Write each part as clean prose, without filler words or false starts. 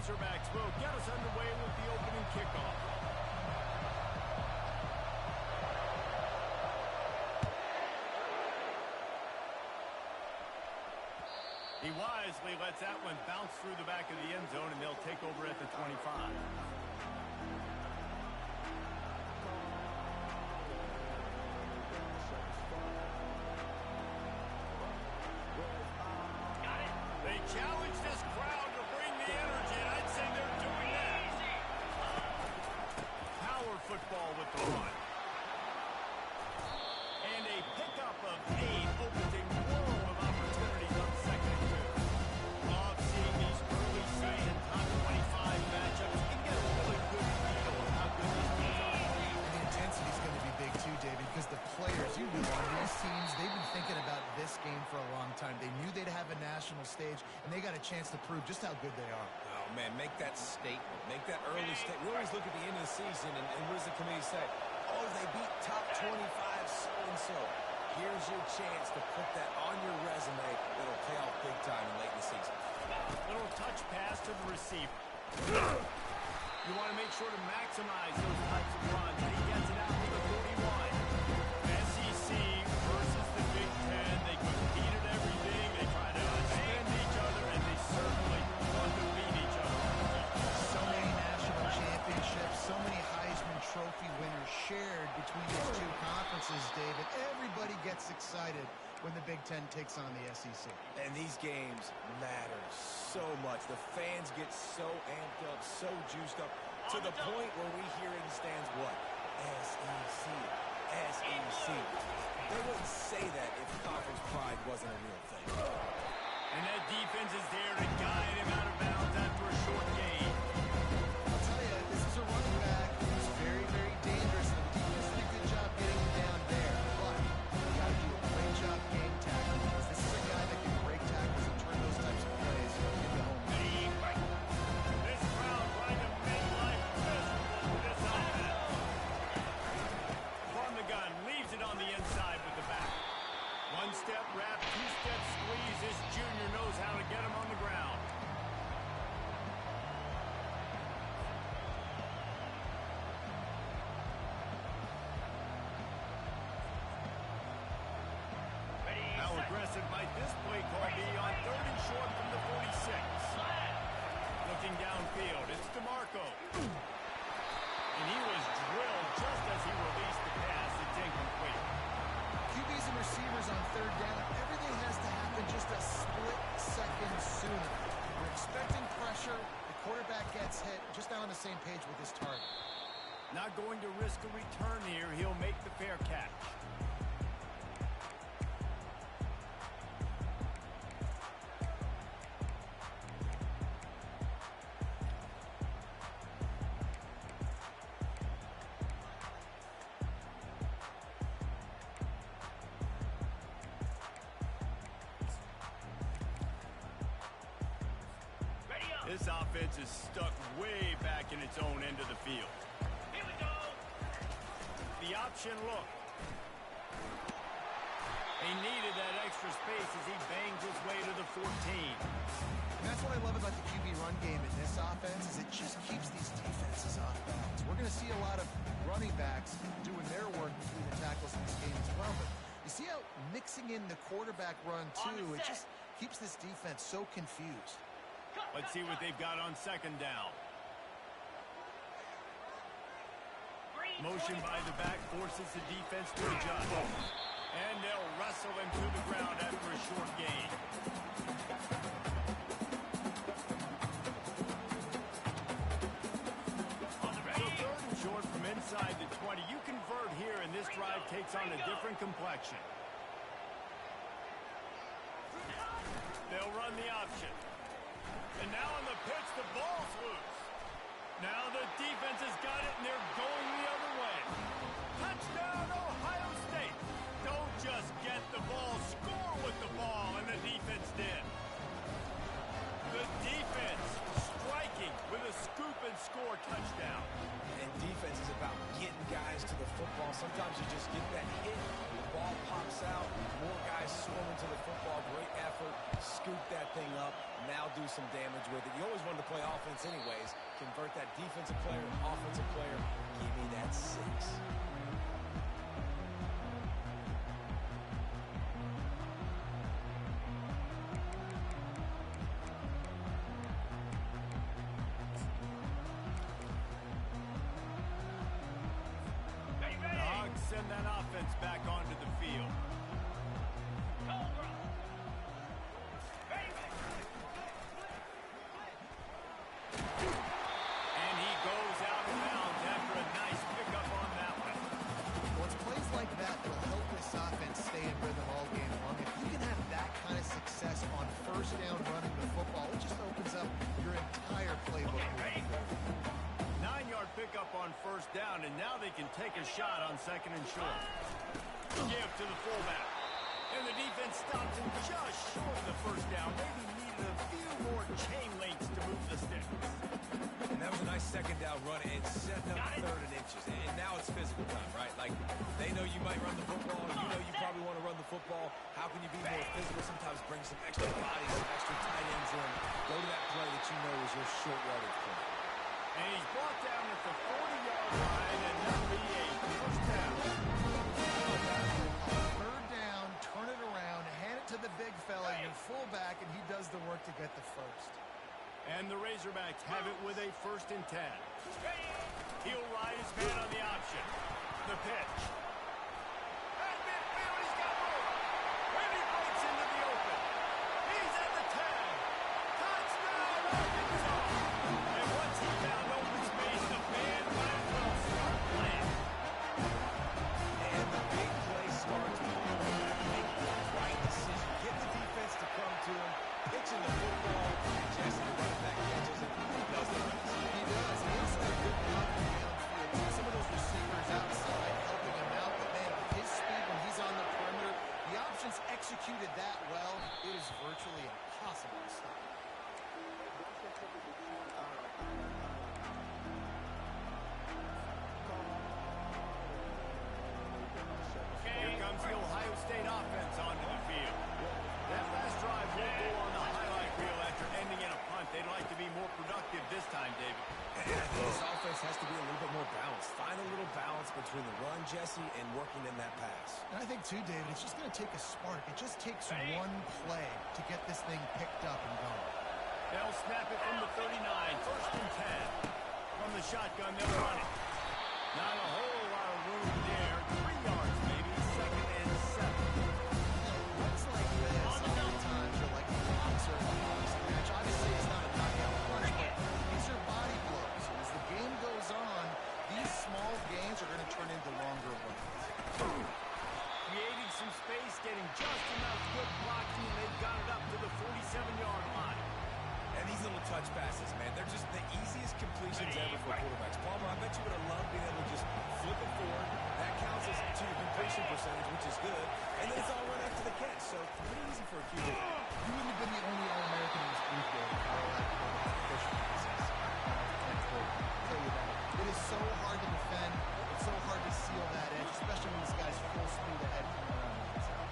Razorbacks will get us underway with the opening kickoff. He wisely lets that one bounce through the back of the end zone, and they'll take over at the 25. They challenge this crowd to bring the energy, and I'd say they're doing that. Power football with the run. And a pickup of 8 opens a world of opportunities on 2nd and 2. Love seeing these early season top 25 matchups. You can get a really good feel of how good these teams are. And the intensity is going to be big too, David, because the players, you know, on these teams, they've been thinking about this game for a long time. They knew they'd have a national stage, and they got a chance to prove just how good they are. Oh, man, make that statement. Make that early statement. We always look at the end of the season, and what does the committee say? Oh, they beat top 25 so-and-so. Here's your chance to put that on your resume. It'll pay off big time late in the season. Little touch pass to the receiver. You want to make sure to maximize those types of runs, and he gets it out to the 41. SEC versus the Big Ten. They compete at everything. They try to outspend each other, and they certainly want to beat each other. So many national championships, so many Heisman Trophy winners shared between these two conferences, David. Everybody gets excited when the Big Ten takes on the SEC. And these games matter so much. The fans get so amped up, so juiced up, to the point where we hear in the stands what? SEC. SEC. They wouldn't say that if conference pride wasn't a real thing. And that defense is there to guide him out of bounds after a short gain. I'll tell you, this is a running back who's very, very dangerous. The defense did a good job getting him down there, but you got to do a great job game tackling, because this is a guy that can break tackles and turn those types of plays into home runs. This crowd trying to make life miserable for this offense. From the gun, leaves it on the inside with the back. One-step wrap, two-step squeeze. This junior knows how to get him on the ground. How aggressive might this play call be on 3rd and short from the 46? Looking downfield, it's DeMarco. And he was drilled just as he released the pass. It's incomplete. QBs and receivers on 3rd down, everything has to happen just a split second sooner. We're expecting pressure. The quarterback gets hit, just not on the same page with his target. Not going to risk a return here. He'll make the fair catch. This offense is stuck way back in its own end of the field. Here we go. The option look. He needed that extra space as he bangs his way to the 14. And that's what I love about the QB run game in this offense, is it just keeps these defenses off balance. We're going to see a lot of running backs doing their work between the tackles in this game as well. But you see how mixing in the quarterback run, too, it just keeps this defense so confused. Let's see what they've got on 2nd down. Motion by the back forces the defense to adjust. And they'll wrestle him to the ground after a short gain. So 3rd and short from inside the 20. You convert here, and this drive takes on a different complexion. They'll run the option. And now on the pitch, the ball's loose. Now the defense has got it, and they're going the other way. Touchdown, Ohio State. Don't just get the ball, score with the ball, and the defense did. The defense striking with a scoop and score touchdown. And defense is about getting guys to the football. Sometimes you just get that hit, the ball pops out, more guys swarming to the football. Great effort effort, scoop that thing up, now do some damage with it. You always wanted to play offense anyways. Convert that defensive player, offensive player. Give me that 6. Send that offense back onto the field. And he goes out of bounds after a nice pickup on that one. Well, it's plays like that that'll help this offense stay in rhythm all game long. If you can have that kind of success on first down running the football, it just opens up your entire playbook. 9-yard pickup on first down, and now they can take a shot on 2nd and short. Give to the fullback. And the defense stops him just short of the first down. Maybe needed a few more chain links to move the sticks. And that was a nice 2nd down run and setting up 3rd and inches. And now it's physical time, right? Like, they know you might run the football. You know you probably want to run the football. How can you be more physical? Sometimes bring some extra bodies, some extra tight ends in. Go to that play that you know is your short yardage play. And he's brought down at the 40-yard line, and that'll be a first down. Third down, turn it around, hand it to the big fella, your fullback, and he does the work to get the first. And the Razorbacks have it with a 1st and 10. He'll ride his man on the option. The pitch. At midfield, he's got room. And he breaks into the open. He's at the 10. Touchdown, Arkansas. And once he found open space, the man might as well start playing. And the big play starts with make the right decision. Get the defense to come to him. Pitching the football. Jesse, the running back, catches it. He does the rest. He does. He also had good blocking downfield. Some of those receivers outside helping him out, but man, his speed when he's on the perimeter, the options executed that well, it is virtually impossible to stop. Here comes the Ohio State offense onto the field. That last drive will go on the highlight reel after ending in a punt. They'd like to be more productive this time, David. And I think this offense has to be a little bit more balanced. Find a little balance between the run, Jesse, and working in that pass. And I think, too, David, it's just going to take a spark. It just takes one play to get this thing picked up and going. They'll snap it from the 39, 1st and 10. From the shotgun, they'll run it. Not a whole lot of room there. 3 yards, maybe. 2nd and 7. Runs like this, sometimes are like a boxer in a boxing match. Obviously, it's not a knockout punch, but these are body blows. And as the game goes on, these small gains are going to turn into longer runs. Creating some space, getting just enough good blocking, and they've got it up to the 47-yard line. And these little touch passes, man, they're just the easiest completions ever for quarterbacks. Palmer, I bet you would have loved being able to just flip it forward. That counts as to your completion percentage, which is good. And then it's all run after the catch, so pretty easy for a QB. You wouldn't have been the only All-American in this booth game if Colorado official process. I'll tell you that. It is so hard to defend. It's so hard to seal that edge, especially when this guy's full speed ahead coming around the outside.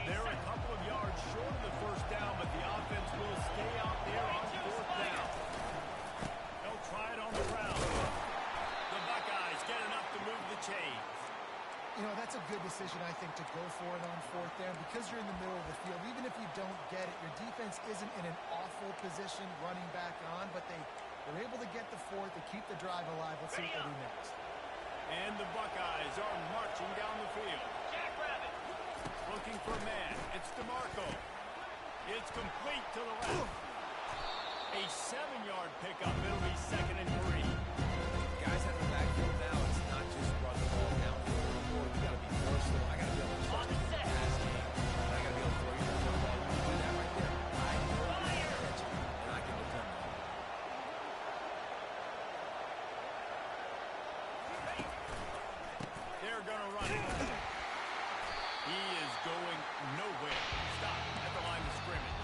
They're a couple of yards short of the first down, but the offense will stay out there on 4th down. They'll try it on the ground. The Buckeyes get enough to move the chains. You know, that's a good decision, I think, to go for it on 4th down because you're in the middle of the field. Even if you don't get it, your defense isn't in an awful position running back on, but they're able to get the 4th to keep the drive alive. Let's see what they do next. And the Buckeyes are marching down the field. Looking for a man. It's DeMarco. It's complete to the left. A 7-yard pickup. It'll be 2nd and 3. Guys have the backfield now. It's not just run the ball downfield anymore. You got to be versatile. I got to be able to trust the pass game. And I got to be able to throw you the football. When you do that right there, I know I can catch it, and I can depend on it. They're going to run it. He is going nowhere. Stop at the line of scrimmage.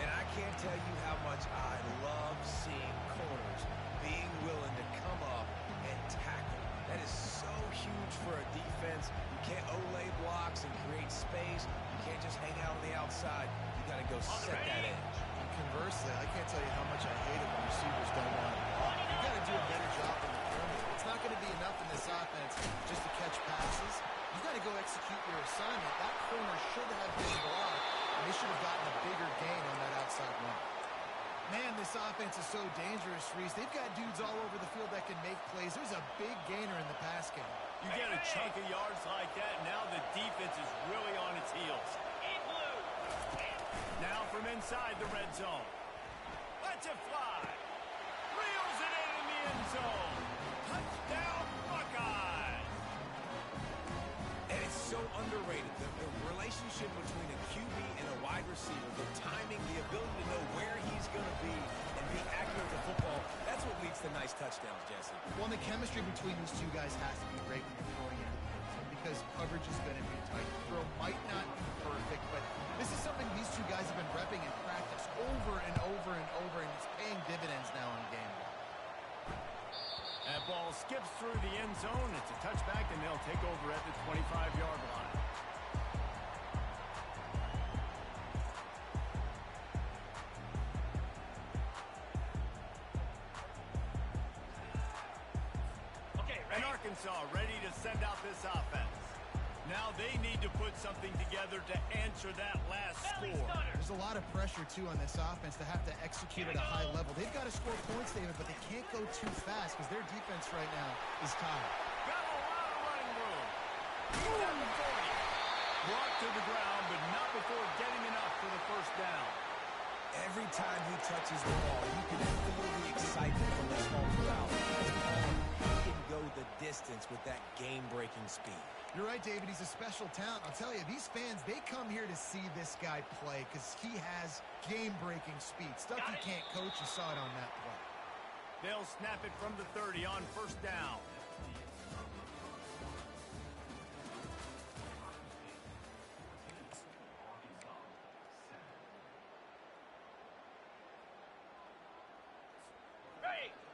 And I can't tell you how much I love seeing corners being willing to come up and tackle. That is so huge for a defense. You can't olay blocks and create space. You can't just hang out on the outside. You got to go set that edge. And conversely, I can't tell you how much I hate it when receivers don't want to block. You got to do a better job in the perimeter. It's not going to be enough in this offense just to catch passes. You got to go execute your assignment. That corner should have been blocked, and they should have gotten a bigger gain on that outside run. Man, this offense is so dangerous, Reese. They've got dudes all over the field that can make plays. There's a big gainer in the pass game. You get a chunk of yards like that, now the defense is really on its heels. Now from inside the red zone. Lets it fly. Reels it in the end zone. Touchdown, Buckeyes. And it's so underrated. The relationship between a QB and a wide receiver, the timing, the ability to know where he's going to be and be accurate with the football, that's what leads to nice touchdowns, Jesse. Well, the chemistry between these two guys has to be great when you're throwing in because coverage is going to be tight. The throw might not be perfect, but this is something these two guys have been repping in practice over and over and over, and it's paying dividends now in game. That ball skips through the end zone. It's a touchback, and they'll take over at the 25-yard line. And Arkansas ready to send out this offense. Now they need to put something together to answer that last score. There's a lot of pressure, too, on this offense to have to execute at a high level. They've got to score points, David, but they can't go too fast because their defense right now is tired. Got a lot of running room. He's at the 40. Brought to the ground, but not before getting enough for the first down. Every time he touches the ball, you can feel the excitement from this home crowd. He can go the distance with that game-breaking speed. You're right, David. He's a special talent. I'll tell you, these fans, they come here to see this guy play because he has game-breaking speed. Stuff you can't coach. You saw it on that play. They'll snap it from the 30 on first down.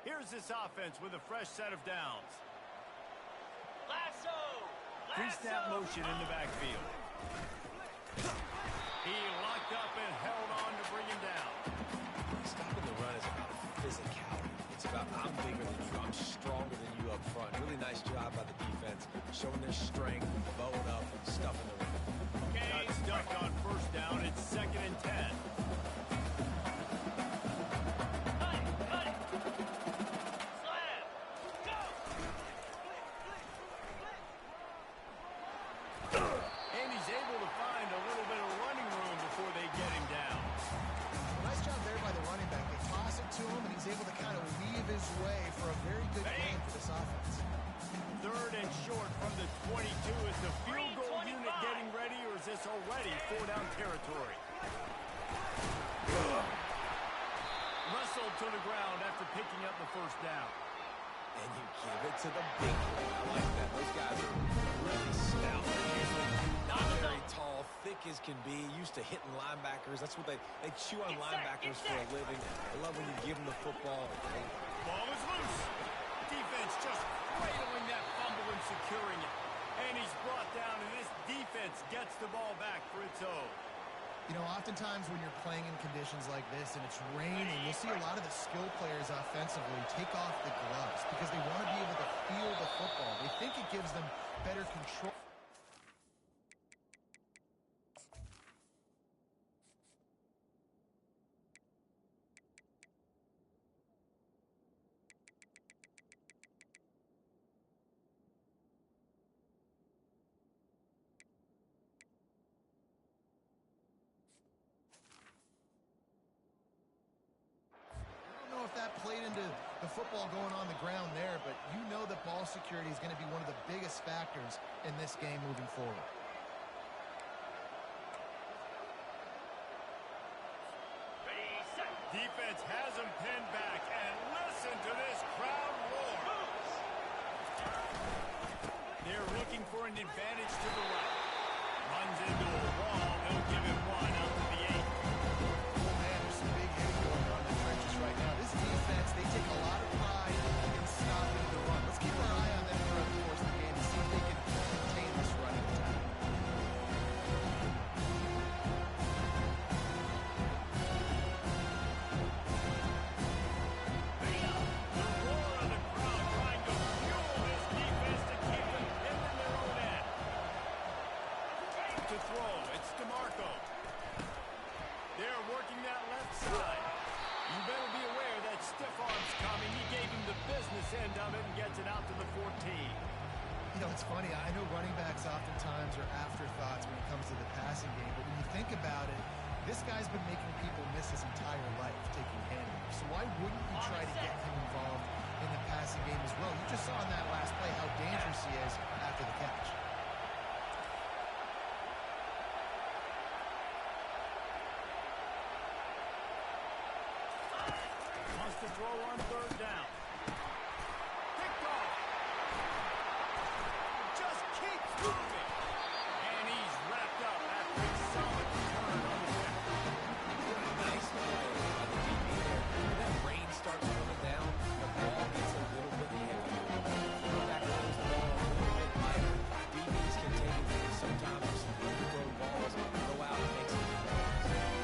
Here's this offense with a fresh set of downs. Pre-snap motion in the backfield. He locked up and held on to bring him down. Stopping the run is about physicality. It's about I'm bigger than you, I'm stronger than you up front. Really nice job by the defense, showing their strength, bowing up, and stuffing the run. Okay, stuck on first down. It's 2nd and 10. Able to kind of weave his way for a very good game for this offense. 3rd and short from the 22. Is the field goal unit getting ready, or is this already 4-down territory? Wrestled to the ground after picking up the first down. And you give it to the big boy. I like that. Those guys are really stout. They're usually not very tall, thick as can be, used to hitting linebackers. That's what they chew on linebackers for a living. I love when you give them the football. Ball is loose. Defense just cradling that fumble and securing it. And he's brought down, and this defense gets the ball back for its own. You know, oftentimes when you're playing in conditions like this and it's raining, you'll see a lot of the skill players offensively take off the gloves because they want to be able to feel the football. They think it gives them better control. If that played into the football going on the ground there, but you know that ball security is going to be one of the biggest factors in this game moving forward. Defense has him pinned back, and listen to this crowd roar. They're looking for an advantage to the right. Runs into a wall. They'll give him one out to the 8. Oh, man, there's some big to throw. It's DeMarco. They're working that left side. You better be aware that stiff arm's coming. He gave him the business end of it and gets it out to the 14. You know, it's funny. I know running backs oftentimes are afterthoughts when it comes to the passing game, but when you think about it, this guy's been making people miss his entire life taking handoffs. So why wouldn't you try to get him involved in the passing game as well? You just saw in that last play how dangerous he is after the catch. Wants to throw on third down. Picked off. Just keeps moving. And he's wrapped up after a solid return on the pick. What a nice play by the DB there. When that rain starts coming down, the ball gets a little bit heavier. Quarterback throws the ball a little bit lighter. DBs can take it sometimes with some overthrown balls, go out and make some good plays.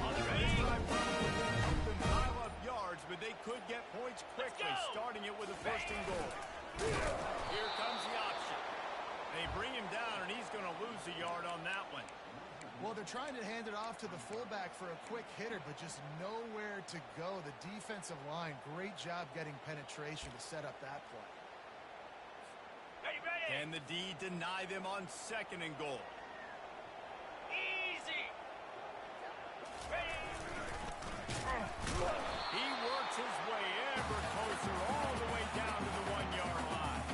On the base drive, open pile up yards, but they could get points quickly, starting it with a first and goal. Here comes the option. They bring him down, and he's going to lose a yard on that one. Well, they're trying to hand it off to the fullback for a quick hitter, but just nowhere to go. The defensive line, great job getting penetration to set up that play. Can the D deny them on second and goal? Easy. He works his way ever closer all the way down to the 1-yard line.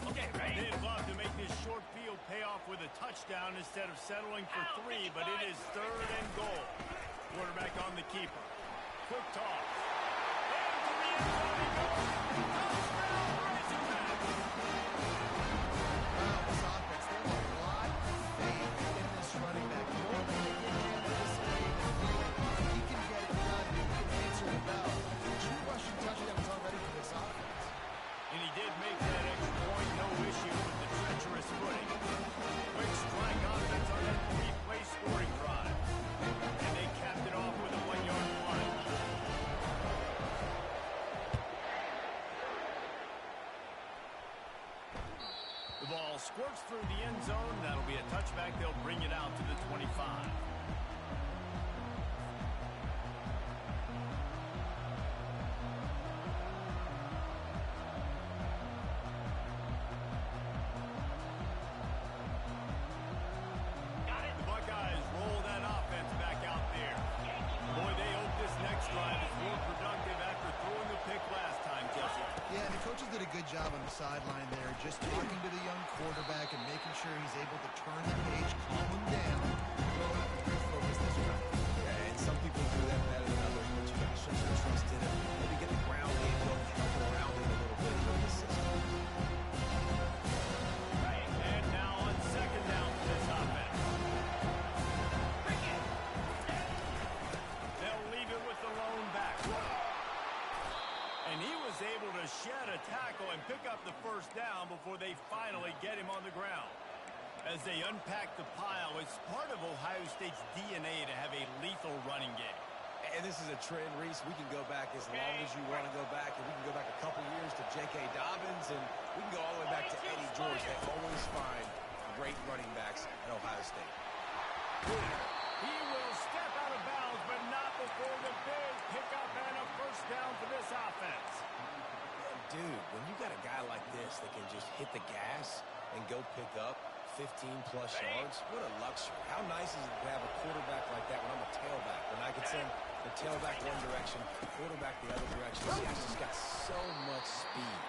Okay, ready? They'd love to make this short field pay off with a touchdown instead of settling for 3, but it is third and goal. Quarterback on the keeper. Quick toss. Into the end zone he goes. Touchdown, Razorbacks! Wow, this offense, they have a lot of faith in this running back. More than they can anticipate and feel he can get it done and he can answer the bell. 2 rushing touchdowns already for this offense. And he did make that extra point, no issue with the treacherous footing. Quick strike offense on that 3-play scoring drive. And they capped it off with a 1-yard plunge. The ball squirts through the end zone. That'll be a touchback. They'll bring it out to the 25. Got it. The Buckeyes roll that offense back out there. Boy, they hope this next drive is more productive after throwing the pick last time, Jesse. Yeah, the coaches did a good job on the sideline there, just talking to the young quarterback and making sure he's able to turn the page, calm him down, go out and refocus this round. Yeah, and some people do that better than others, but you got to show some trust in it. Maybe get the ground game, go help around it a little bit in the system. And now on second down for this offense. Bring it. They'll leave it with the lone back. And he was able to shed a tackle and pick up the first down before they finally get him on the ground. As they unpack the pile, it's part of Ohio State's DNA to have a lethal running game. And this is a trend, Reese. We can go back as long as you want to go back, and we can go back a couple years to J.K. Dobbins, and we can go all the way back to Eddie George. They always find great running backs at Ohio State. He will step out of bounds, but not before the big pickup and a first down for this offense. Dude, when you got a guy like this that can just hit the gas and go pick up 15-plus yards, what a luxury. How nice is it to have a quarterback like that when I'm a tailback, when I can send the tailback one direction, the quarterback the other direction. This guy's just got so much speed.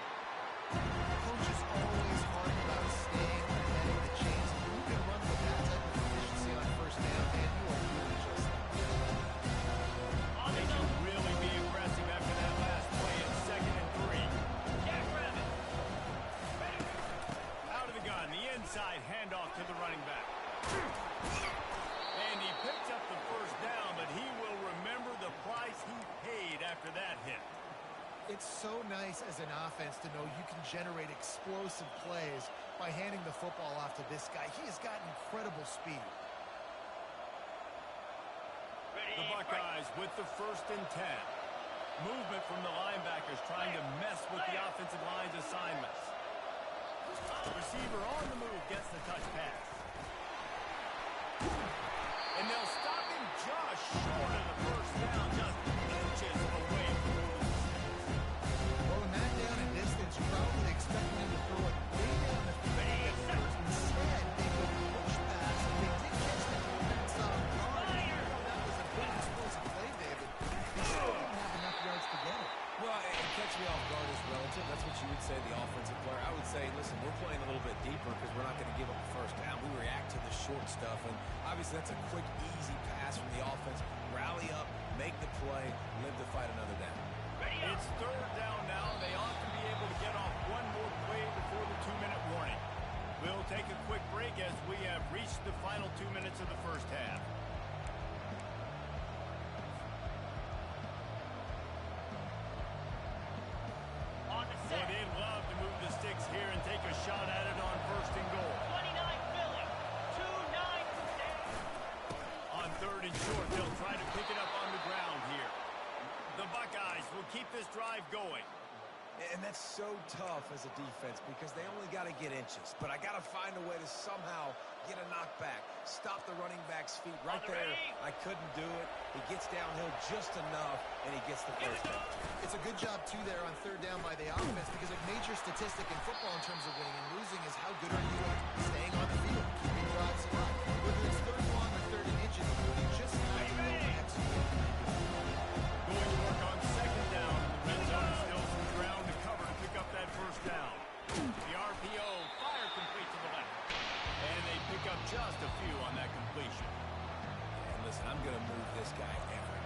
The coach is always hard about staying ahead of the chains. When you can run with that type of efficiency on first down, man, you are doing just that. They can really be aggressive after that last play in second and 3. Jackrabbit. Ready. Out of the gun, the inside handoff to the running back. And he picks up the first down, but he will remember the price he paid after that hit. It's so nice as an offense to know you can generate explosive plays by handing the football off to this guy. He has got incredible speed. The Buckeyes with the 1st and 10. Movement from the linebackers trying to mess with the offensive line's assignments. The receiver on the move gets the touch pass. And they'll stop him just short of the first down, just inches away from moving. Well, with that down in distance, you're probably expecting him to throw it way down the field. Instead, they go push pass, and they did catch the defense off guard. That was a big explosive play, David. They still didn't have enough yards to get it. Well, and catch me off guard is relative. That's what you would say, the offensive player. I would say, listen, we're playing a little bit deeper because we're not going to give up the first down. We react to the short stuff, and obviously that's a quick, easy pass from the offense. Rally up, make the play, live to fight another down. It's 3rd down now. They ought to be able to get off one more play before the 2-minute warning. We'll take a quick break as we have reached the final 2 minutes of the first half. Well, they'd love to move the sticks here and take a shot at it on 1st and goal. 29 Philly. 2-9 today. On 3rd and short, they'll try to pick it up on the ground here. The Buckeyes will keep this drive going. And that's so tough as a defense because they only got to get inches. But I got to find a way to somehow get a knockback, stop the running back's feet right there. I couldn't do it. He gets downhill just enough, and he gets the first down. It's a good job, too, there on 3rd down by the offense because a major statistic in football in terms of winning and losing is how good are you at staying on the field, keeping drives alive. Whether it's 3rd and long or 3rd and inches, you just have to know to execute. Going to work on 2nd down. The red zone is still some ground to cover to pick up that first down. The RPO, fire complete to the left. And they pick up just a few on that completion. And listen, I'm going to move this guy ever.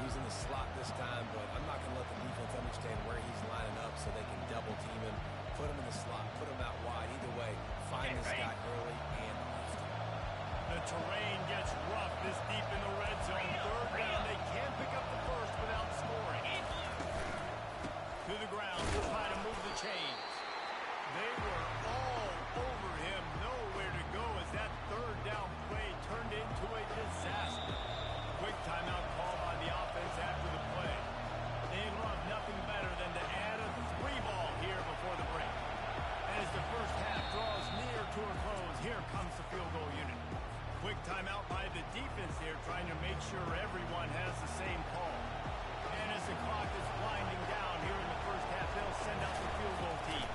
He's in the slot this time, but I'm not going to let the defense understand where he's lining up so they can double team him, put him in the slot, put him out wide. Either way, find this guy early and often. The terrain gets rough this deep in the red zone. 3rd down, they can't pick up the first without scoring. To the ground to try to move the chains. They were all over him, nowhere to go as that 3rd down play turned into a disaster. Quick timeout call by the offense after the play. They'd love nothing better than to add a 3-ball here before the break. As the first half draws near to a close, here comes the field goal unit. Quick timeout by the defense here, trying to make sure everyone has the same call. And as the clock is winding down here in the first half, they'll send out the field goal team.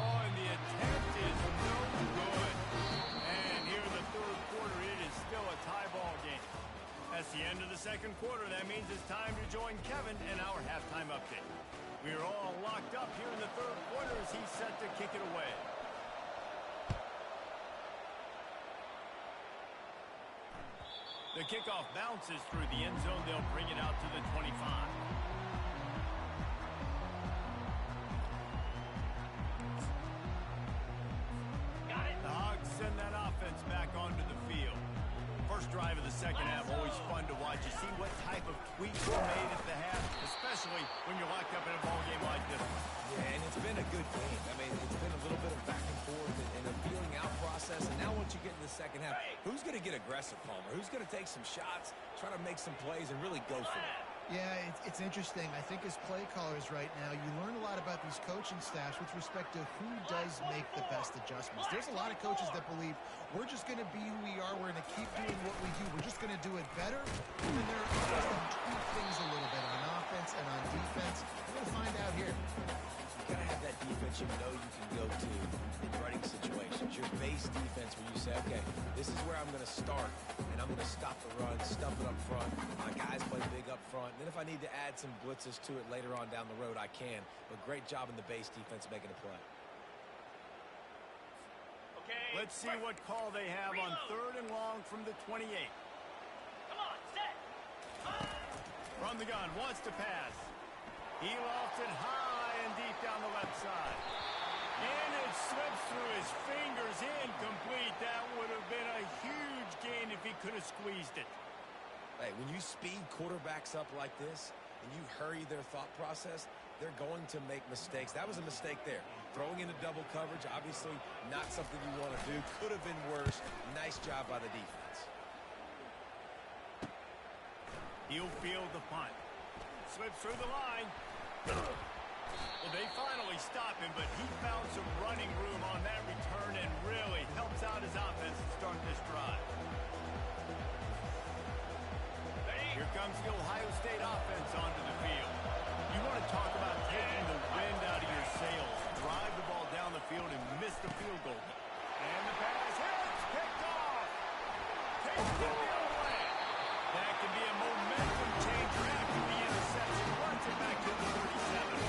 Oh, and the attempt is no good. And here in the 3rd quarter, it is still a tie ball game. That's the end of the 2nd quarter. That means it's time to join Kevin in our halftime update. We are all locked up here in the 3rd quarter as he's set to kick it away. The kickoff bounces through the end zone. They'll bring it out to the 25. Got it. The Hogs send that offense back onto the field. First drive of the 2nd half, always fun to watch. You see what type of tweaks were made at the half, especially when you're locked up in a ball game like this one. Yeah, and it's been a good game. I mean, it's been a little bit of back and forth and a feeling out process. And now once you get in the 2nd half, who's going to get aggressive, Palmer? Who's going to take some shots, try to make some plays, and really go for it? Yeah, it's interesting. I think as play callers right now, you learn a lot about these coaching staffs with respect to who does make the best adjustments. There's a lot of coaches that believe we're just going to be who we are. We're going to keep doing what we do. We're just going to do it better. And then there are others that tweak things a little bit on offense and on defense. We're going to find out here. You got to have that defense you know you can go to in running situations. Your base defense where you say, okay, this is where I'm going to start, and I'm going to stop the run, stuff it up front. My guys play big up front. And then if I need to add some blitzes to it later on down the road, I can. But great job in the base defense making a play. Okay. Let's see what call they have on 3rd and long from the 28. Come on, set. From the gun, wants to pass. He lofts it high and deep down the left side. And it slips through his fingers, incomplete. That would have been a huge gain if he could have squeezed it. Hey, when you speed quarterbacks up like this and you hurry their thought process, they're going to make mistakes. That was a mistake there. Throwing into double coverage, obviously not something you want to do. Could have been worse. Nice job by the defense. He'll field the punt. Slips through the line. Well, they finally stop him, but he found some running room on that return and really helps out his offense to start this drive. Here comes the Ohio State offense onto the field. You want to talk about taking the wind out of your sails. Drive the ball down the field and miss the field goal. And the pass hits, picked off. Takes it the other way. That can be a momentum changer after the interception. Runs it back to the 37.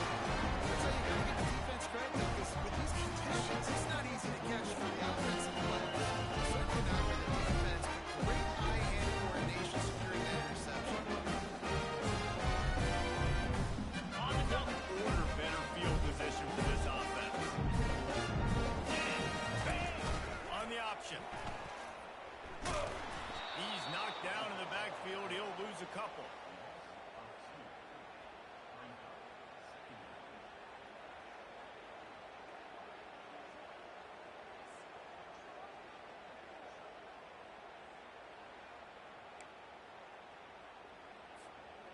That's how you got to give the defense credit, though, because with these conditions, it's not easy to catch for the offensive play. Certainly not for the defense. Great eye-hand coordination securing that interception. On the double. Order better field position for this offense. Bang! On the option. He's knocked down in the backfield. He'll lose a couple.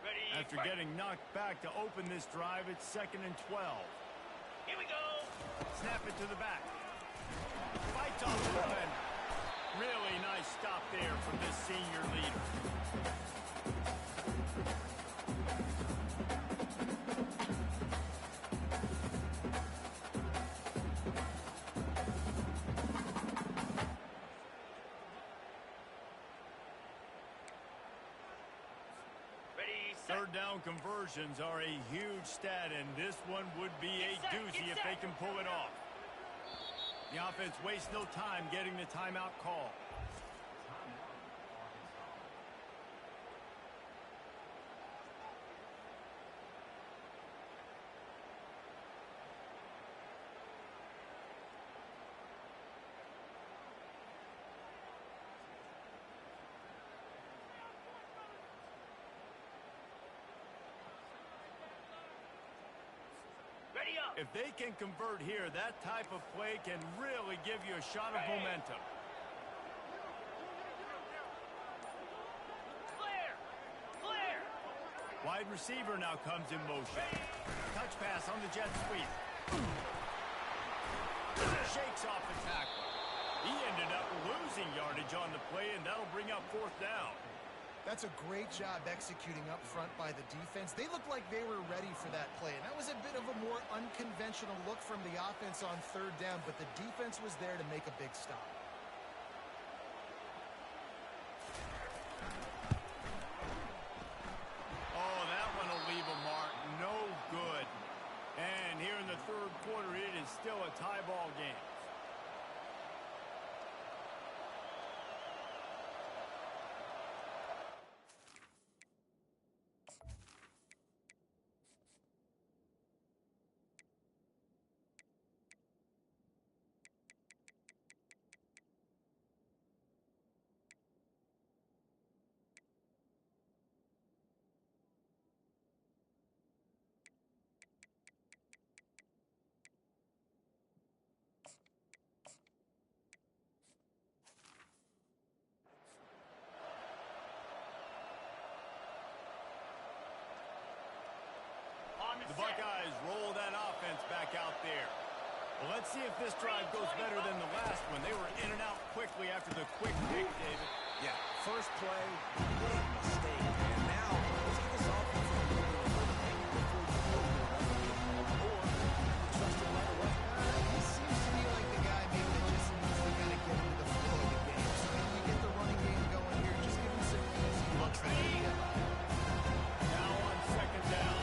Ready, After fight. getting knocked back to open this drive, it's 2nd and 12. Here we go. Snap it to the back. Fights off the defender. Really nice stop there from this senior leader. Ready, set. Third down conversions are a huge stat, and this one would be a Get set, doozy get if they set. can pull it off. The offense wastes no time getting the timeout call. Ready up. If they can convert here, that type of play can really give you a shot of momentum. Clear. Clear. Wide receiver now comes in motion. Touch pass on the jet sweep. Shakes off the tackle. He ended up losing yardage on the play, and that'll bring up 4th down. That's a great job executing up front by the defense. They looked like they were ready for that play. And that was a bit of a more unconventional look from the offense on 3rd down, but the defense was there to make a big stop. Oh, that one will leave a mark. No good. And here in the 3rd quarter, it is still a tie ball game. On the The set. Buckeyes roll that offense back out there. Well, let's see if this drive goes better than the last one. They were in and out quickly after the quick pick, David. Yeah, first play, big mistake. And now, let's get this offense a little bit of a break before you know you're running the ball. Or trust him right away. He seems to me like the guy maybe that just needs to kind of get into the flow of the game. So maybe you get the running game going here. Just give him some easy looks. Now on 2nd down.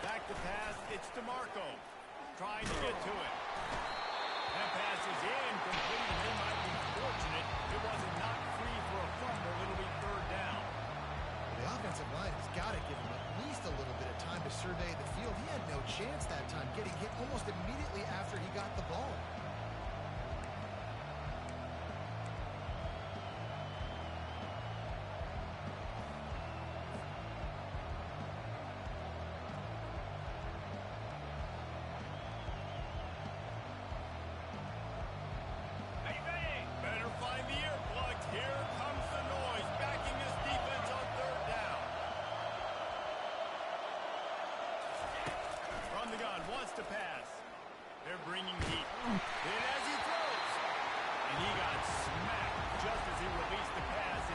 Back to pass. It's DeMarco trying to get to it. That pass is incomplete, and they might be fortunate it wasn't knocked free for a fumble. It'll be 3rd down. The offensive line has got to give him at least a little bit of time to survey the field. He had no chance that time, getting hit almost immediately after he got the ball.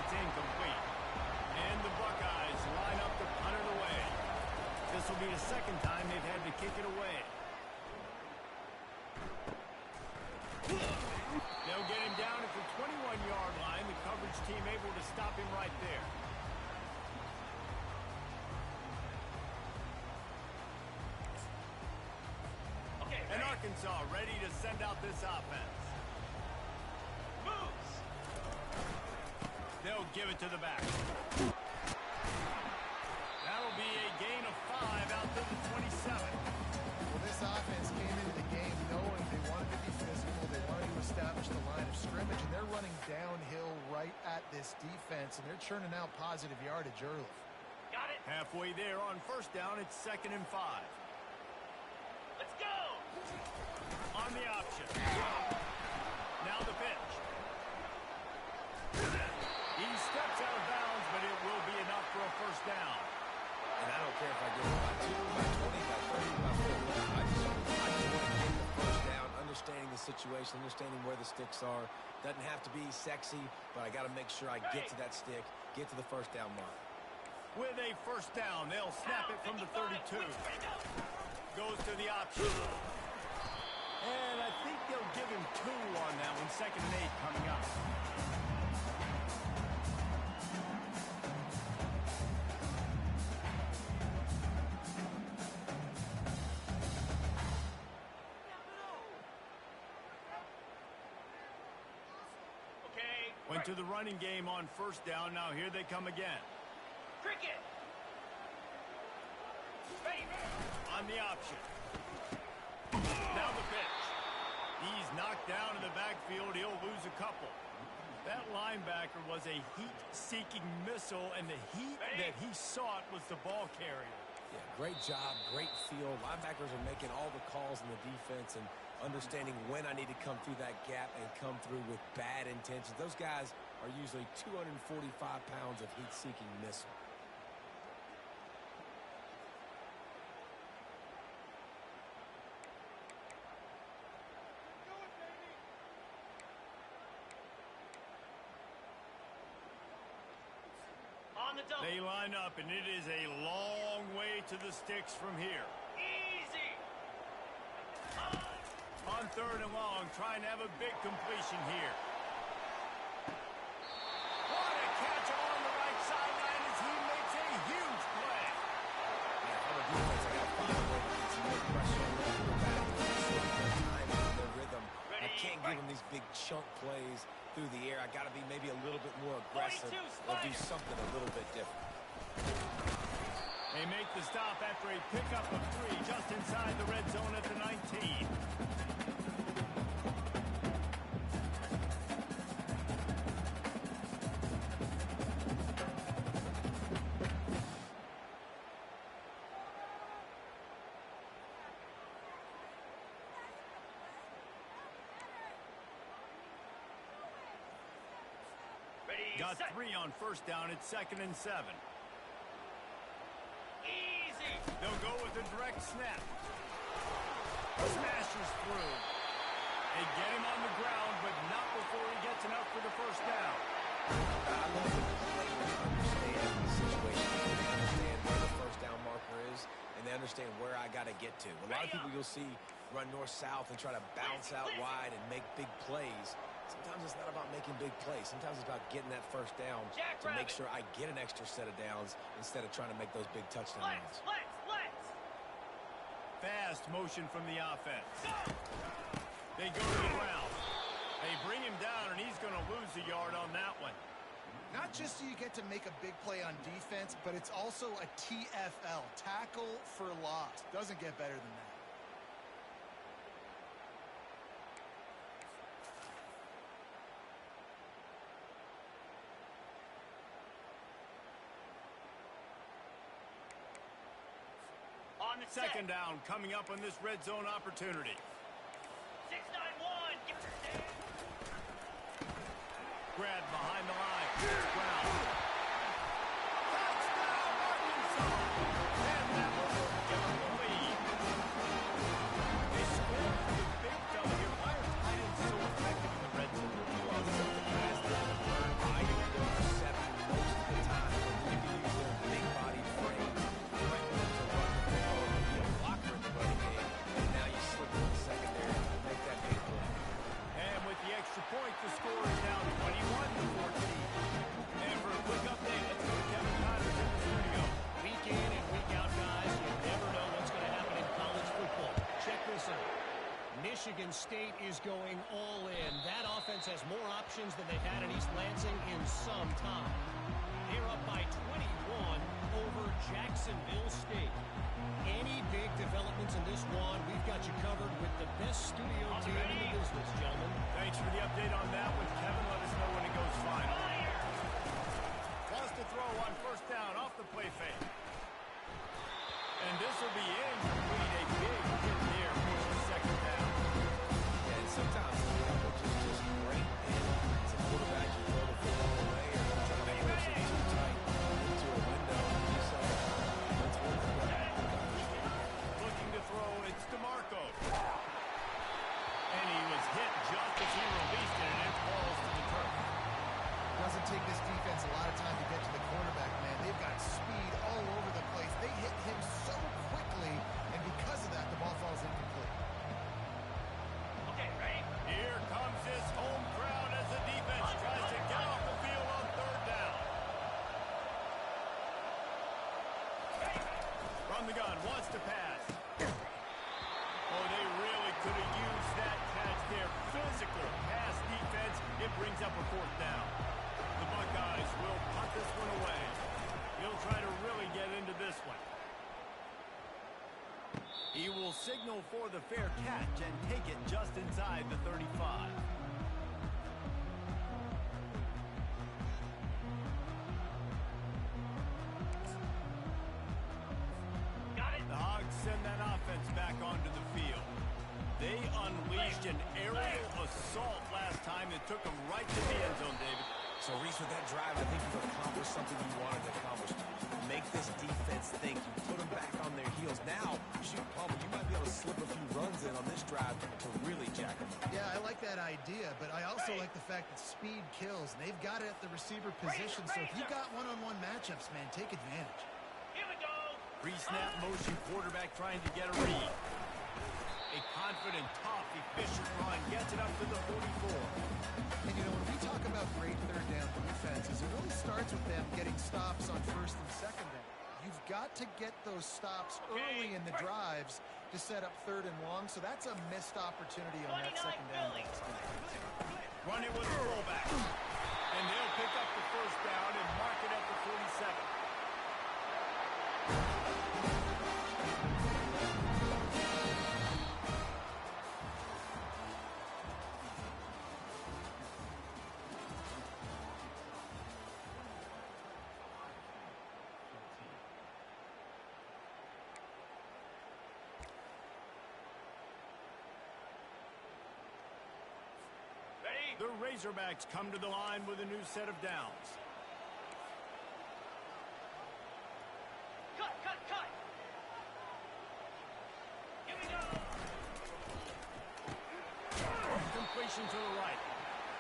it's incomplete. And the Buckeyes line up to punt it away. This will be the second time they've had to kick it away. They'll get him down at the 21-yard line. The coverage team able to stop him right there. Okay, And ready. Arkansas ready to send out this offense. Moves. They'll give it to the back. That'll be a gain of 5 out to the 27. Well, this offense came into the game knowing they wanted to be physical, they wanted to establish the line of scrimmage, and they're running downhill right at this defense, and they're churning out positive yardage early. Got it. Halfway there on first down, it's 2nd and 5. Let's go. On the option. Now the pitch. He steps out of bounds, but it will be enough for a first down. And I don't care if I get it by 2, by 20, by 30, by 40. I just want to get the first down, understanding the situation, understanding where the sticks are. Doesn't have to be sexy, but I got to make sure I get to that stick, get to the first down mark. With a first down, they'll snap it from the 32. Which way to go? Goes to the option. And I think they'll give him 2 on that one. 2nd and 8 coming up. Okay. Went to the running game on first down. Now here they come again. Cricket. Ready. On the option. Now the pitch. He's knocked down in the backfield. He'll lose a couple. That linebacker was a heat-seeking missile, and the heat that he sought was the ball carrier. Yeah, great job, great feel. Linebackers are making all the calls in the defense and understanding when I need to come through that gap and come through with bad intentions. Those guys are usually 245 pounds of heat-seeking missile. On the double. They line up, and it is a long way to the sticks from here. Easy. On 3rd and long, trying to have a big completion here. What a catch along the right sideline as he makes a huge play. Yeah, on the defense, I got to find a way to get some more pressure on the quarterback, sort their time and their rhythm. I can't give them these big chunk plays through the air. I got to be maybe a little bit more aggressive or do something a little bit different. They make the stop after a pickup of 3 just inside the red zone at the 19. Ready. Got Set. 3 on first down. It's 2nd and 7. Easy. They'll go with a direct snap. Smashes through. They get him on the ground, but not before he gets enough for the first down. I love when the players understand the situation. They understand where the first down marker is, and they understand where I got to get to. A lot of people you'll see run north-south and try to bounce out wide and make big plays. Sometimes it's not about making big plays. Sometimes it's about getting that first down to make sure I get an extra set of downs instead of trying to make those big touchdown runs. Let's. Fast motion from the offense. They go to the ground. They bring him down, and he's going to lose a yard on that one. Not just so you get to make a big play on defense, but it's also a TFL, tackle for loss. Doesn't get better than that. On the set. 2nd down coming up on this red zone opportunity. 6-9-1. Get your stand. Grab behind the line. Brown. Touchdown, Arkansas! And that will give them the lead. They scored for the big W. Why are tight ends so effective in the red zone? Well, something fast in the third. I intercept point, the score is now 21-14. And for a quick update, let's go to Kevin Connors in the studio. Week in and week out, guys, you never know what's going to happen in college football. Check this out. Michigan State is going all in. That offense has more options than they've had in East Lansing in some time. They're up by 21 over Jacksonville State. Any big developments in this one, we've got you covered with the best studio team in the business, gentlemen. Thanks for the update on that one, Kevin. Let us know when it goes final. Wants to throw on first down off the play fake. And this will be incomplete. A big hit there for the second down. And sometimes coverage is just great. And as a quarterback, you throw the football away or try to force it too tight into a window. And you say, let's work for that. Looking to throw, it's DeMarco. And he was hit just as he released it, and it falls to the turf. Doesn't take this defense a lot of time to get to the quarterback, man. They've got speed all over the place. They hit him so quickly, and because of that, the ball falls incomplete. Okay, ready? Here comes this home crowd as the defense tries to get off the field on third down. From the gun, wants to pass. Oh, they really could have used that catch there. Physical pass defense. It brings up a fourth down. The Buckeyes will punt this one away. He'll try to really get into this one. He will signal for the fair catch and take it just inside the 35. Got it. The Hogs send that offense back onto the field. They unleashed an aerial assault last time that took them right to the end zone, David. So, Reese, with that drive, I think you've accomplished something you wanted to accomplish. Make this defense think. You put them back on their heels. Now, shoot, Palmer, you might be able to slip a few runs in on this drive to really jack them. Yeah, I like that idea, but I also like the fact that speed kills. And they've got it at the receiver position, so if you got one-on-one matchups, man, take advantage. Here we go. Pre-snap motion quarterback trying to get a read. A confident, tough, efficient run gets it up to the 44. And, you know, when we talk about great third down defenses, it really starts with them getting stops on first and second down. You've got to get those stops early in the drives to set up third and long, so that's a missed opportunity on that second down. Running with the fullback. And they'll pick up the first down and mark it at the 47. Ready? The Razorbacks come to the line with a new set of downs. Cut, cut, cut. Here we go. Completion to the right.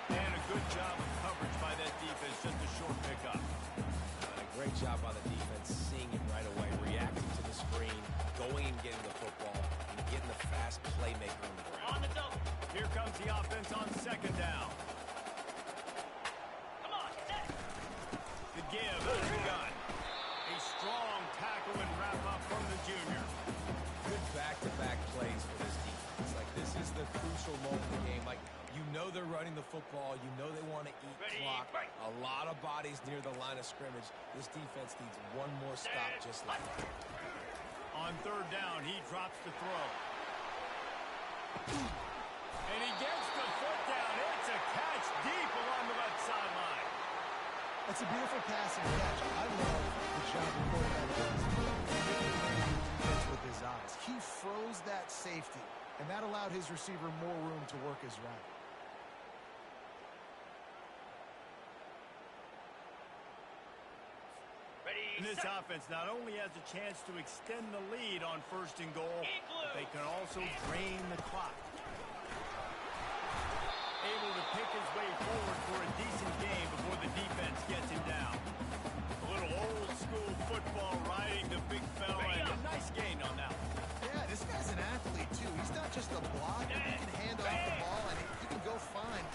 And a good job of coverage by that defense. Just a short pickup. And a great job by the defense, seeing it right away, reacting to the screen, going and getting the football, and getting the fast playmaker on the ground. On the double. Here comes the offense on second down. Come on, set. The give out of the gun. A strong tackle and wrap up from the junior. Good back-to-back plays for this defense. Like, this is the crucial moment in the game. Like, you know they're running the football. You know they want to eat Ready, clock. break. A lot of bodies near the line of scrimmage. This defense needs one more stop just like that. On third down, he drops the throw. And he gets the foot down. It's a catch deep along the left sideline. It's a beautiful pass and catch. I love the job the quarterback does with his eyes. He froze that safety, and that allowed his receiver more room to work his route. Ready, And this set. offense not only has a chance to extend the lead on first and goal, but they can also drain the clock. Able to pick his way forward for a decent game before the defense gets him down. A little old school football riding the big fella, and a nice gain on that one. Yeah, this guy's an athlete, too. He's not just a blocker. He can hand off the ball, and he can go find.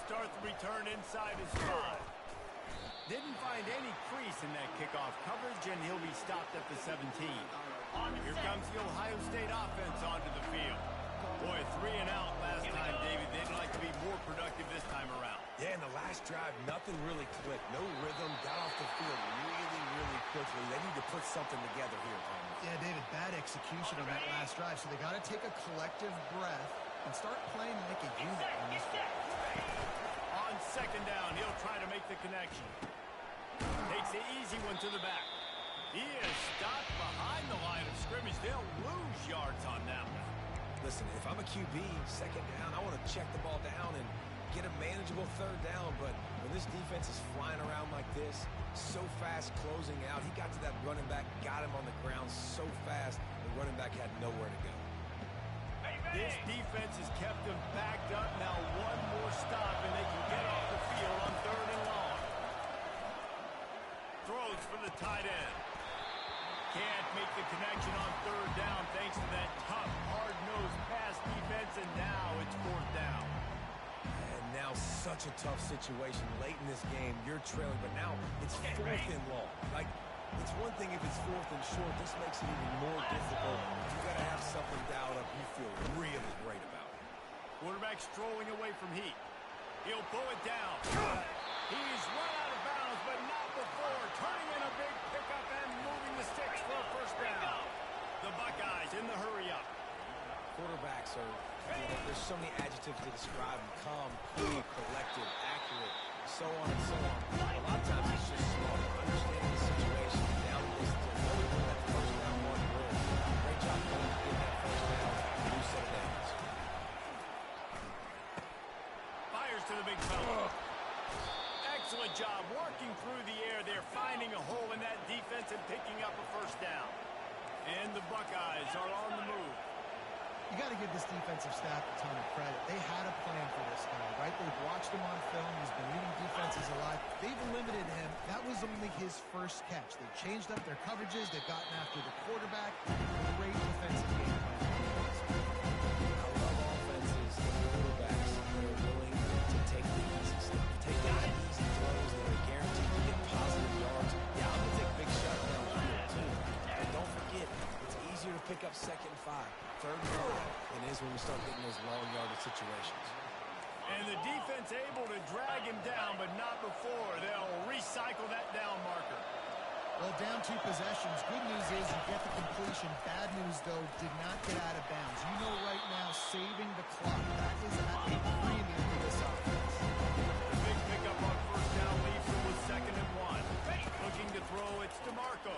start the return inside his 5. Didn't find any crease in that kickoff coverage, and he'll be stopped at the 17. Here comes the Ohio State offense onto the field. Boy, 3 and out last time, David. They'd like to be more productive this time around. Yeah, in the last drive, nothing really clicked. No rhythm, got off the field really quickly. They need to put something together here, Thomas. Yeah, David, bad execution on that last drive, so they got to take a collective breath and start playing like a unit on this one. On second down, he'll try to make the connection. Takes the easy one to the back. He is stopped behind the line of scrimmage. They'll lose yards on that one. Listen, if I'm a QB, second down, I want to check the ball down and get a manageable third down. But when this defense is flying around like this, so fast closing out, he got to that running back, got him on the ground so fast, the running back had nowhere to go. This defense has kept them backed up. Now one more stop, and they can get off the field on 3rd and long. Throws for the tight end. Can't make the connection on 3rd down thanks to that tough, hard-nosed pass defense, and now it's 4th down. And now such a tough situation late in this game. You're trailing, but now it's 4th and long. Like, it's one thing if it's 4th and short. This makes it even more difficult. You got to have something dialed up you feel really great about. Quarterback strolling away from heat. He'll pull it down. He's run out of bounds, but not before. Turning in a big pickup and moving the sticks for a 1st down. The Buckeyes in the hurry-up. Quarterbacks are, there's so many adjectives to describe them. Calm, cool, collected, accurate, so on and so on. A lot of times it's just smart. Understanding the situation, down the distance, really put that 1st down one roll. Great job going to get that 1st down. New set of downs. Fires to the big fella. Excellent job working through the air there, finding a hole in that defense and picking up a 1st down. And the Buckeyes are on the move. You got to give this defensive staff a ton of credit. They had a plan for this guy, right? They've watched him on film. He's been eating defenses alive. They've limited him. That was only his first catch. They've changed up their coverages. They've gotten after the quarterback. Great defensive game plan. I love offenses and quarterbacks that are willing to take the easy stuff. Take those easy throws that are guaranteed to get positive yards. Yeah, I'm going to take big shots downfield too. But don't forget, it's easier to pick up 2nd and 5, 3rd and 4 than it is when we start getting those long yardage situations. And the defense able to drag him down, but not before. They'll recycle that down marker. Well, down 2 possessions. Good news is you get the completion. Bad news, though, did not get out of bounds. You know right now, saving the clock, that is at a premium for this offense. The big pickup on 1st down leaves him with 2nd and 1. Looking to throw, it's DeMarco.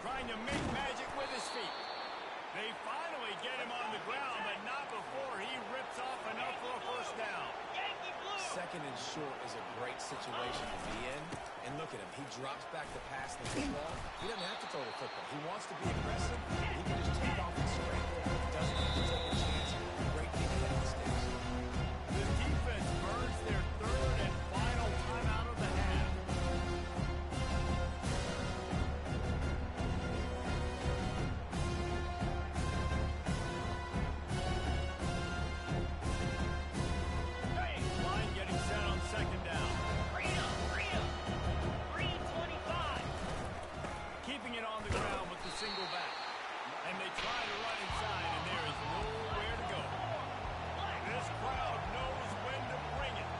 Trying to make magic with his feet. They finally get him on the ground, but not before he rips off enough for a 1st down. 2nd and short is a great situation to be in. And look at him. He drops back to pass the football. He doesn't have to throw the football. He wants to be aggressive. He can just take off and scramble. Doesn't have to take a chance. Great thing ahead of the sticks. The defense burns their 3rd and final timeout of the half. Line getting set on 2nd down. Freedom! 325! Keeping it on the ground with the single back. And they try to run inside, and there is nowhere to go. This crowd knows when to bring it.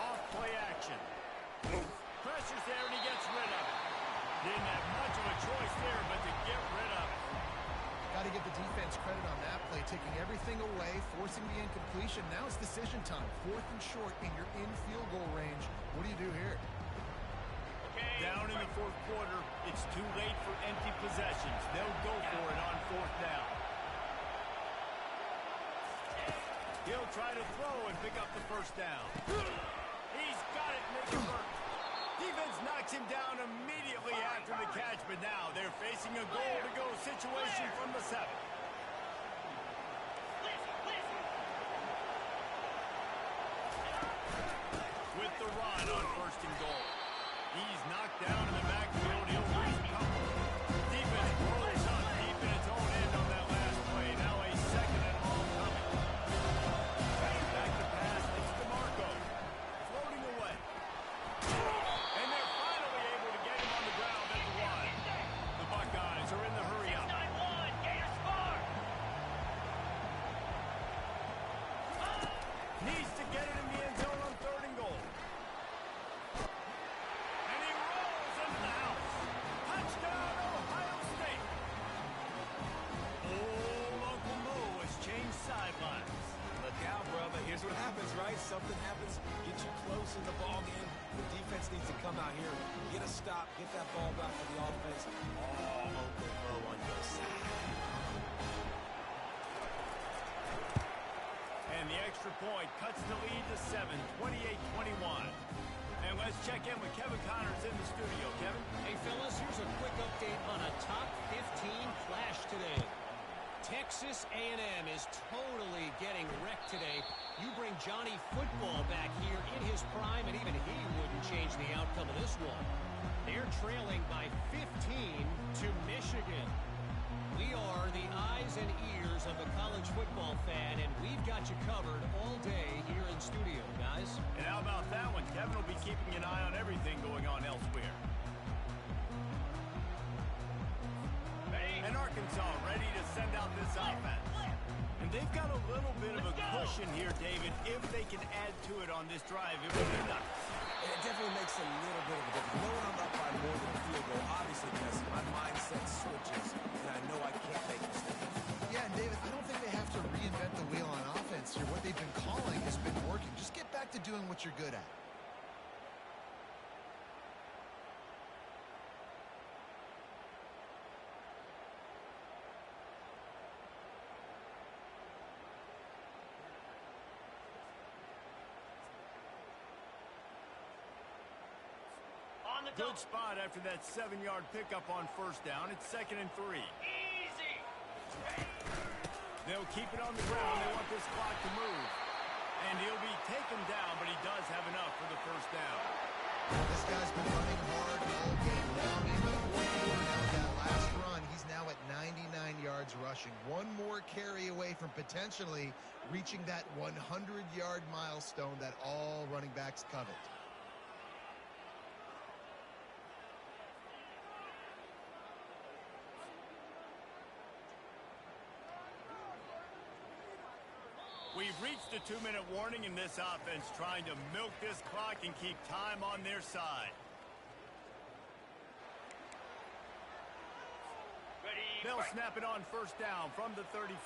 Off play action. Pressure's there, and he gets rid of it. Didn't have much of a choice there, but to get rid of it. Got to give the defense credit on that play, taking everything away, forcing the incompletion. Now it's decision time. 4th and short, and you're in field goal range. What do you do here? Down in the 4th quarter, it's too late for empty possessions. They'll go for it on 4th down. He'll try to throw and pick up the 1st down. He's got it, make it work. Defense knocks him down immediately after the catch, but now they're facing a goal-to-go situation from the 7. With the run on 1st and goal. He's knocked down in the backfield. He'll lose a couple. Defense something happens, get you close in the ball game. The defense needs to come out here, get a stop, get that ball back for the offense. All open low on your side. And the extra point cuts the lead to 7, 28-21. And let's check in with Kevin Connors in the studio. Kevin? Hey, fellas, here's a quick update on a top 15 clash today. Texas A&M is totally getting wrecked today. You bring Johnny Football back here in his prime, and even he wouldn't change the outcome of this one. They're trailing by 15 to Michigan. We are the eyes and ears of the college football fan, and we've got you covered all day here in studio, guys. And how about that one? Kevin will be keeping an eye on everything going on elsewhere. And Arkansas ready to send out this offense. And they've got a little bit of a cushion here, David. If they can add to it on this drive, it would be nice. It definitely makes a little bit of a difference. Knowing I'm up by more than a field goal, obviously, Jesse, my mindset switches, and I know I can't make mistakes. Yeah, and David, I don't think they have to reinvent the wheel on offense here. What they've been calling has been working. Just get back to doing what you're good at. Good spot after that 7-yard pickup on first down. It's 2nd and 3. Easy. They'll keep it on the ground. They want this clock to move. And he'll be taken down, but he does have enough for the first down. This guy's been running hard all game long. In the fourth quarter, now with that last run, he's now at 99 yards rushing. One more carry away from potentially reaching that 100-yard milestone that all running backs covet. We've reached the 2-minute warning in this offense, trying to milk this clock and keep time on their side. They'll snap it on first down from the 35.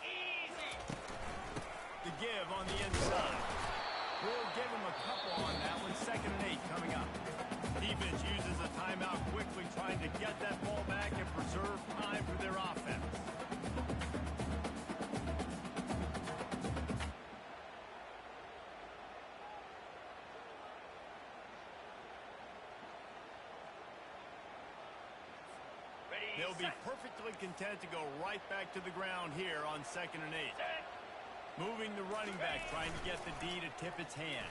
Easy. The give on the inside. We'll give him a couple on that one. 2nd and 8 coming up. Defense uses a timeout quickly, trying to get that ball back and preserve time for their offense. They'll be perfectly content to go right back to the ground here on 2nd and 8. Moving the running back, trying to get the D to tip its hand.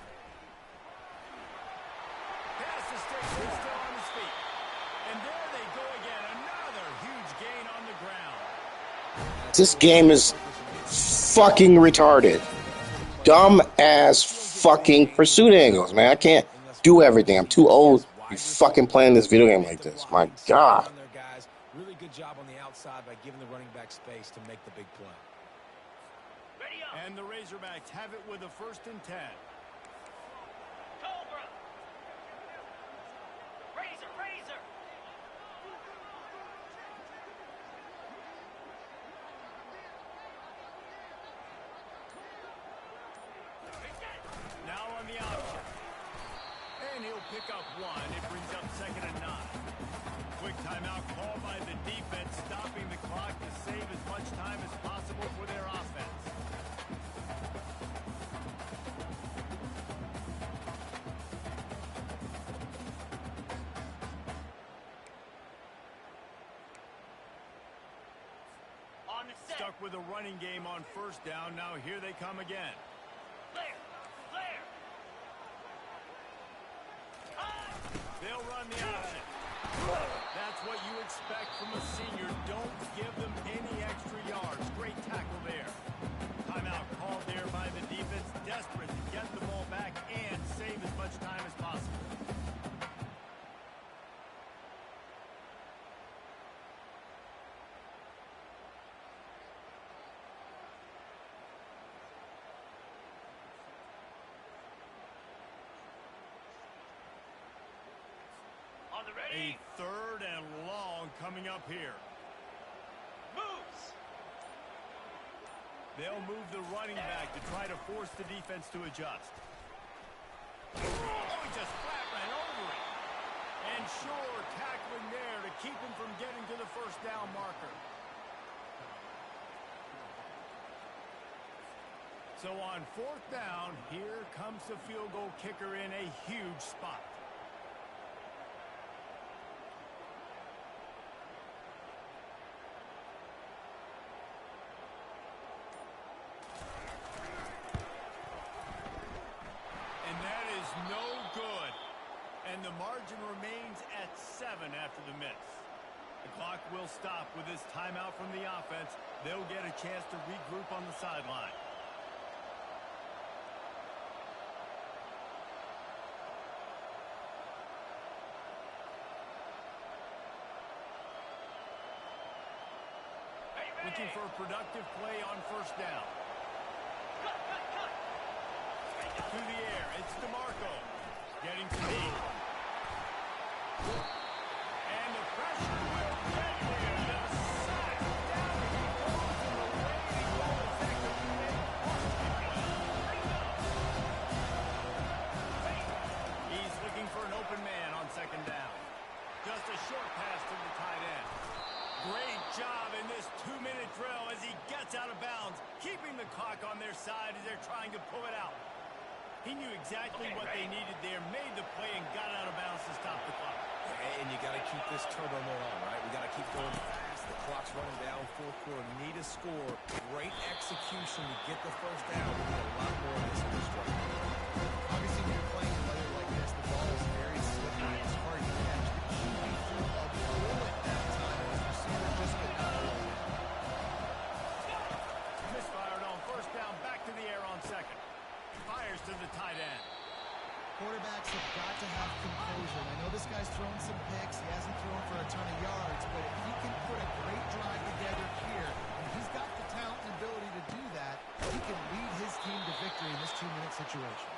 Pass to Sticks, he's still on his feet. And there they go again, another huge gain on the ground. This game is fucking retarded. Dumb ass fucking pursuit angles, man. I can't do everything. I'm too old to be fucking playing this video game like this. My God. Really good job on the outside by giving the running back space to make the big play. And the Razorbacks have it with a 1st and 10. Cobra. Razor, razor. Now on the option. And he'll pick up 1. It brings up 2nd and 9. Quick timeout called by the defense, stopping the clock to save as much time as possible for their offense. On the set. Stuck with a running game on first down. Now here they come again. Clear. Clear. They'll run the option. That's what you expect from a senior. Don't give them any extra yards. Great tackle there. Timeout called there by the defense. Desperate to get the ball back and save as much time as possible. On the A ready. 3rd and long coming up here. Moves. They'll move the running back to try to force the defense to adjust. Oh, he just flat ran over it. And sure, tackling there to keep him from getting to the first down marker. So on fourth down, here comes the field goal kicker in a huge spot. And that is no good. And the margin remains at 7 after the miss. The clock will stop with this timeout from the offense. They'll get a chance to regroup on the sideline. Looking for a productive play on first down. To the air, it's DeMarco. Getting to me. And the pressure will get there. The sack down he goes, and the way he goes, that could be made He's looking for an open man on second down. Just a short pass to the tight end. Great job in this 2-minute drill as he gets out of bounds, keeping the clock on their side as they're trying to pull it out. He knew exactly what they needed there, made the play, and got out of bounds to stop the clock. And you got to keep this turbo mode on, right? We got to keep going fast. The clock's running down. Fourth quarter, need a score. Great execution to get the first down. We need a lot more of this in this drive. Obviously, when you're playing in weather like this, the ball is very slippery. It's hard to catch. The QB threw a bullet that time. His receiver just could not hold it. Misfired on first down, back to the air on second. Fires to the tight end. Quarterbacks have got to have composure. I know this guy's thrown some picks. He hasn't thrown for a ton of yards, but if he can put a great drive together here, and he's got the talent and ability to do that, he can lead his team to victory in this 2-minute situation.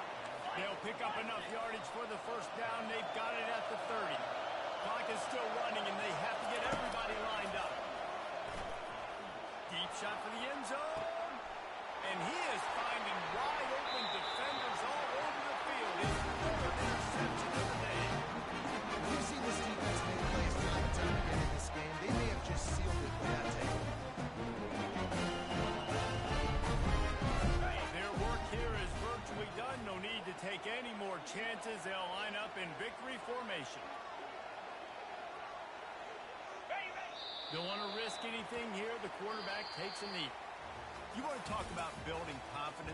They'll pick up enough yardage for the first down. They've got it at the 30. Clock is still running, and they have to get everybody lined up. Deep shot for the end zone. And he is finding wide open defenders all over the field. His third interception of the day. We've seen this defense make plays time and time again in this game. They may have just sealed it with that tackle. Their work here is virtually done. No need to take any more chances. They'll line up in victory formation. Don't want to risk anything here. The quarterback takes a knee. You want to talk about building confidence?